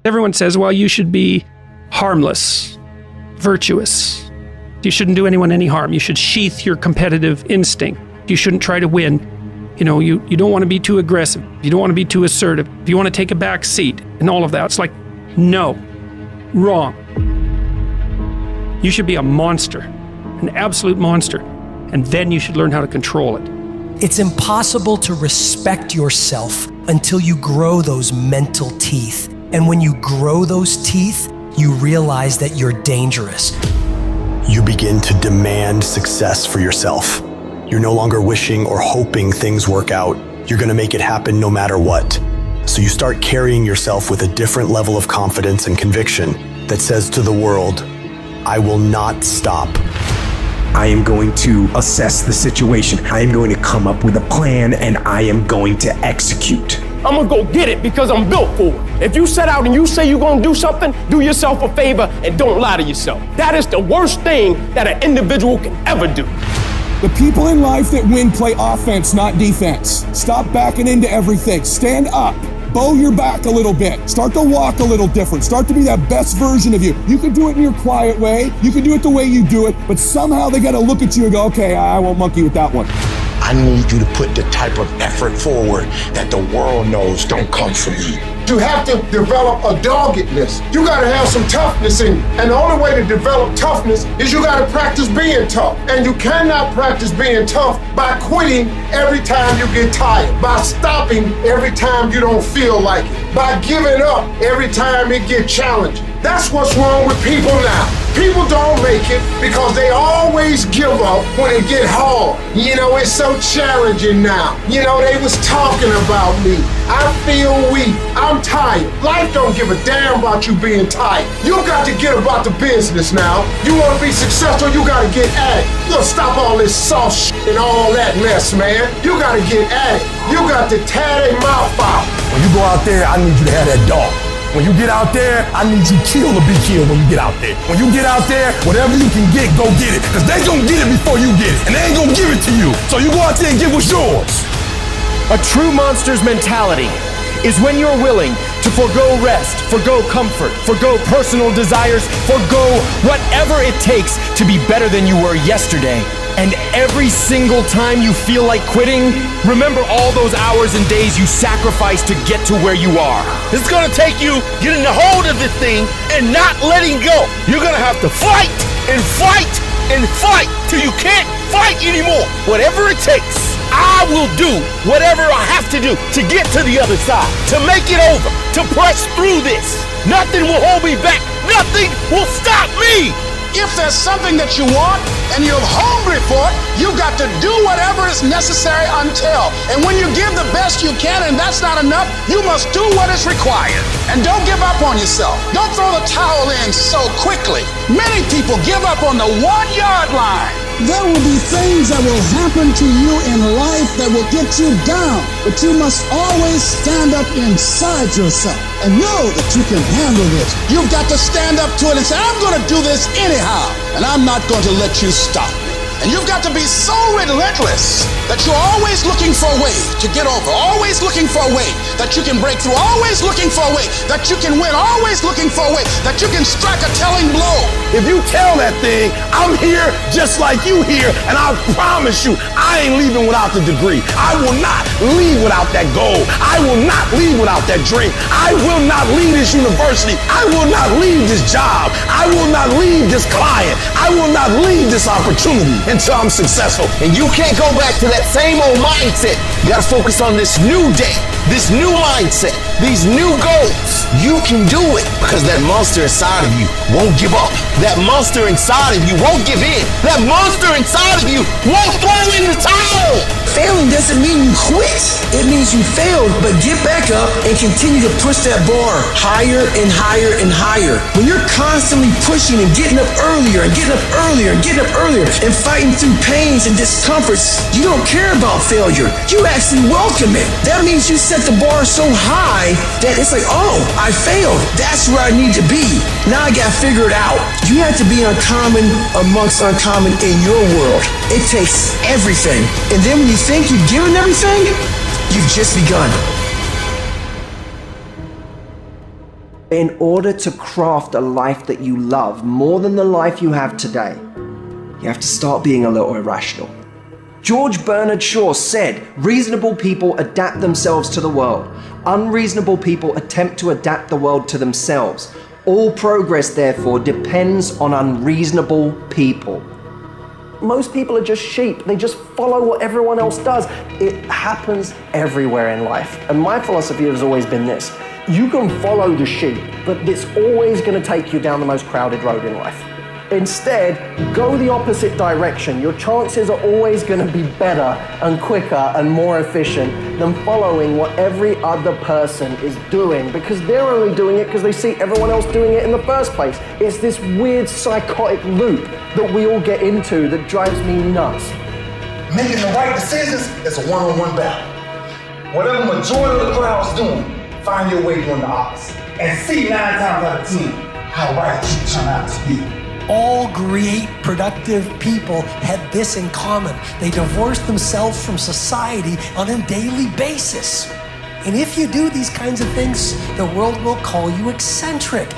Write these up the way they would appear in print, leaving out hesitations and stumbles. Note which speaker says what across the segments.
Speaker 1: Everyone says, well, you should be harmless, virtuous. You shouldn't do anyone any harm. You should sheath your competitive instinct. You shouldn't try to win. You know, you don't want to be too aggressive. You don't want to be too assertive. You want to take a back seat and all of that. It's like, no, wrong. You should be a monster, an absolute monster, and then you should learn how to control it.
Speaker 2: It's impossible to respect yourself until you grow those mental teeth. And when you grow those teeth, you realize that you're dangerous.
Speaker 3: You begin to demand success for yourself. You're no longer wishing or hoping things work out. You're going to make it happen no matter what. So you start carrying yourself with a different level of confidence and conviction that says to the world, I will not stop.
Speaker 4: I am going to assess the situation. I am going to come up with a plan, and I am going to execute.
Speaker 5: I'm gonna go get it because I'm built for it. If you set out and you say you're gonna do something, do yourself a favor and don't lie to yourself. That is the worst thing that an individual can ever do.
Speaker 6: The people in life that win play offense, not defense. Stop backing into everything. Stand up. Bow your back a little bit. Start to walk a little different. Start to be that best version of you. You can do it in your quiet way. You can do it the way you do it, but somehow they got to look at you and go, okay, I won't monkey with that one.
Speaker 7: I need you to put the type of effort forward that the world knows don't come from you.
Speaker 8: You have to develop a doggedness. You gotta have some toughness in you. And the only way to develop toughness is you gotta practice being tough. And you cannot practice being tough by quitting every time you get tired, by stopping every time you don't feel like it, by giving up every time it gets challenging. That's what's wrong with people now. People don't make it because they always give up when it get hard. You know, it's so challenging now. You know, they was talking about me. I feel weak. I'm tired. Life don't give a damn about you being tired. You got to get about the business now. You want to be successful, you got to get at it. You got to stop all this soft shit and all that mess, man. You got to get at it. You got to tear their mouth out.
Speaker 7: When you go out there, I need you to have that dog. When you get out there, I need you kill to be killed when you get out there. When you get out there, whatever you can get, go get it. Because they gonna get it before you get it. And they ain't gonna give it to you. So you go out there and get what's yours.
Speaker 5: A true monster's mentality is when you're willing to forgo rest, forgo comfort, forgo personal desires, forgo whatever it takes to be better than you were yesterday. And every single time you feel like quitting, remember all those hours and days you sacrificed to get to where you are.
Speaker 9: It's gonna take you getting a hold of this thing and not letting go. You're gonna have to fight and fight and fight till you can't fight anymore. Whatever it takes, I will do whatever I have to do to get to the other side, to make it over, to press through this. Nothing will hold me back. Nothing will stop me.
Speaker 8: If there's something that you want and you're hungry for it, you got to do whatever is necessary until. And when you give the best you can and that's not enough, you must do what is required. And don't give up on yourself. Don't throw the towel in so quickly. Many people give up on the 1-yard line.
Speaker 10: There will be things that will happen to you in life that will get you down, but you must always stand up inside yourself and know that you can handle this.
Speaker 8: You've got to stand up to it and say, I'm going to do this anyhow, and I'm not going to let you stop me. And you've got to be so relentless that you're always looking for a way to get over, always looking for a way that you can break through, always looking for a way that you can win, always looking for a way that you can strike a telling blow.
Speaker 7: If you tell that thing, I'm here just like you here, and I promise you, I ain't leaving without the degree. I will not leave without that goal. I will not leave without that dream. I will not leave this university. I will not leave this job. I will not leave this client. I will not leave this opportunity until I'm successful.
Speaker 9: And you can't go back to that same old mindset. You gotta focus on this new day, this new mindset, these new goals. You can do it because that monster inside of you won't give up. That monster inside of you won't give in. That monster inside of you won't throw in the towel.
Speaker 2: Failing doesn't mean you quit. It means you failed, but get back up and continue to push that bar higher and higher and higher. When you're constantly pushing and getting up earlier and getting up earlier and getting up earlier and fighting through pains and discomforts, you don't care about failure. You actually welcome it. That means you set the bar so high that it's like, oh, I failed. That's where I need to be. Now I gotta figure it out. You have to be uncommon amongst uncommon in your world. It takes everything. And then when you think you've given everything, you've just begun.
Speaker 4: In order to craft a life that you love more than the life you have today, you have to start being a little irrational. George Bernard Shaw said, reasonable people adapt themselves to the world. Unreasonable people attempt to adapt the world to themselves. All progress, therefore, depends on unreasonable people. Most people are just sheep. They just follow what everyone else does. It happens everywhere in life. And my philosophy has always been this. You can follow the sheep, but it's always going to take you down the most crowded road in life. Instead, go the opposite direction. Your chances are always going to be better and quicker and more efficient than following what every other person is doing, because they're only doing it because they see everyone else doing it in the first place. It's this weird psychotic loop that we all get into that drives me nuts.
Speaker 7: Making the right decisions is a one-on-one battle. Whatever majority of the crowd's doing, find your way doing the opposite. And see 9 times out of 10 how right you turn out to be.
Speaker 11: All great, productive people had this in common. They divorced themselves from society on a daily basis. And if you do these kinds of things, the world will call you eccentric.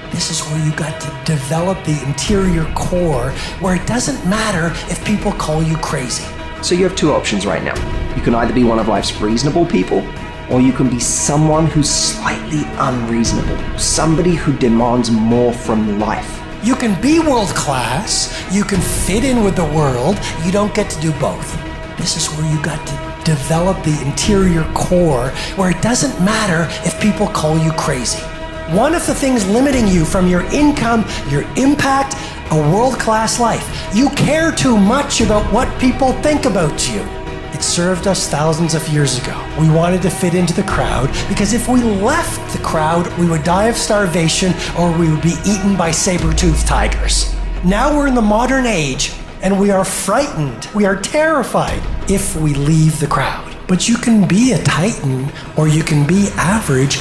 Speaker 11: This is where you got to develop the interior core, where it doesn't matter if people call you crazy.
Speaker 4: So you have two options right now. You can either be one of life's reasonable people, or you can be someone who's slightly unreasonable, somebody who demands more from life.
Speaker 11: You can be world class, you can fit in with the world, you don't get to do both. This is where you got to develop the interior core, where it doesn't matter if people call you crazy. One of the things limiting you from your income, your impact, a world-class life. You care too much about what people think about you. It served us thousands of years ago. We wanted to fit into the crowd because if we left the crowd, we would die of starvation or we would be eaten by saber-toothed tigers. Now we're in the modern age and we are frightened, we are terrified if we leave the crowd. But you can be a titan or you can be average.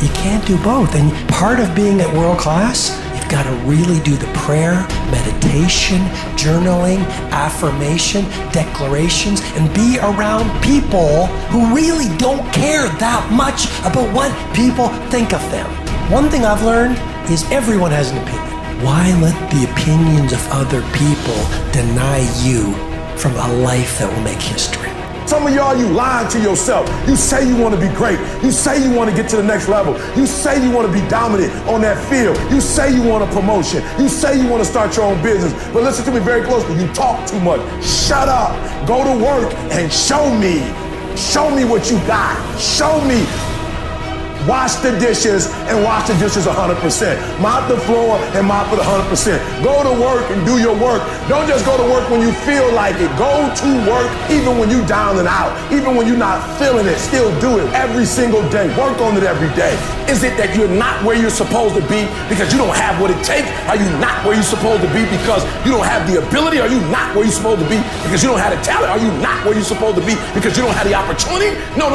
Speaker 11: You can't do both. And part of being at world class, you've got to really do the prayer, meditation, journaling, affirmation, declarations, and be around people who really don't care that much about what people think of them. One thing I've learned is everyone has an opinion. Why let the opinions of other people deny you from a life that will make history?
Speaker 7: Some of y'all, you lying to yourself. You say you want to be great. You say you want to get to the next level. You say you want to be dominant on that field. You say you want a promotion. You say you want to start your own business. But listen to me very closely. You talk too much. Shut up. Go to work and show me. Show me what you got. Show me. Wash the dishes and wash the dishes 100%. Mop the floor and mop it 100%. Go to work and do your work. Don't just go to work when you feel like it. Go to work even when you're down and out. Even when you're not feeling it, still do it every single day. Work on it every day. Is it that you're not where you're supposed to be because you don't have what it takes? Are you not where you're supposed to be because you don't have the ability? Are you not where you're supposed to be because you don't have the talent? Are you not where you're supposed to be because you don't have the opportunity? No.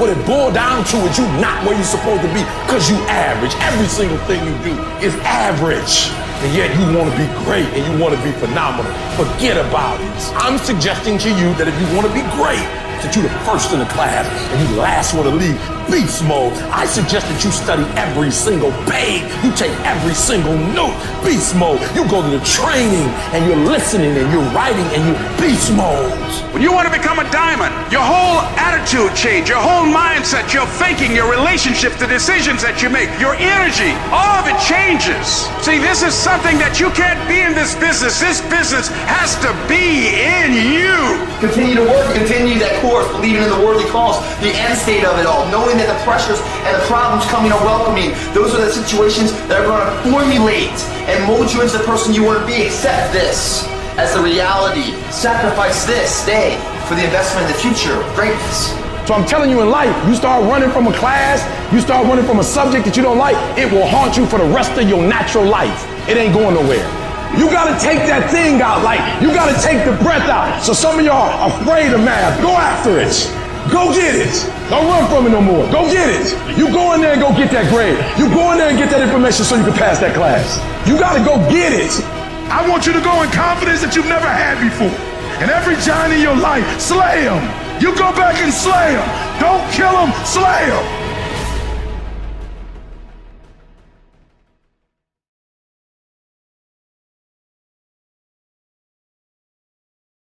Speaker 7: What it boiled down to is you not where you're supposed to be because you average. Every single thing you do is average. And yet you want to be great and you want to be phenomenal. Forget about it. I'm suggesting to you that if you want to be great, that you're the first in the class and you the last one to leave beast mode. I suggest that you study every single page. You take every single note, beast mode. You go to the training and you're listening and you're writing and you're beast mode.
Speaker 12: When you want to become a diamond, your whole attitude change, your whole mindset, your thinking, your relationships, the decisions that you make, your energy, all of it changes. See, this is something that you can't be in this business. This business has to be in you.
Speaker 13: Continue to work, continue that course, believing in the worldly cause, the end state of it all, knowing that the pressures and the problems coming are welcoming. Those are the situations that are going to formulate and mold you into the person you want to be. Accept this as the reality. Sacrifice this day for the investment in the future of greatness.
Speaker 7: So I'm telling you, in life, you start running from a class, you start running from a subject that you don't like, it will haunt you for the rest of your natural life. It ain't going nowhere. You gotta take that thing out, like you gotta take the breath out. So some of y'all are afraid of math. Go after it. Go get it. Don't run from it no more. Go get it. You go in there and go get that grade. You go in there and get that information so you can pass that class. You gotta go get it.
Speaker 12: I want you to go in confidence that you've never had before. And every giant in your life, slay him. You go back and slay him. Don't kill him, slay him.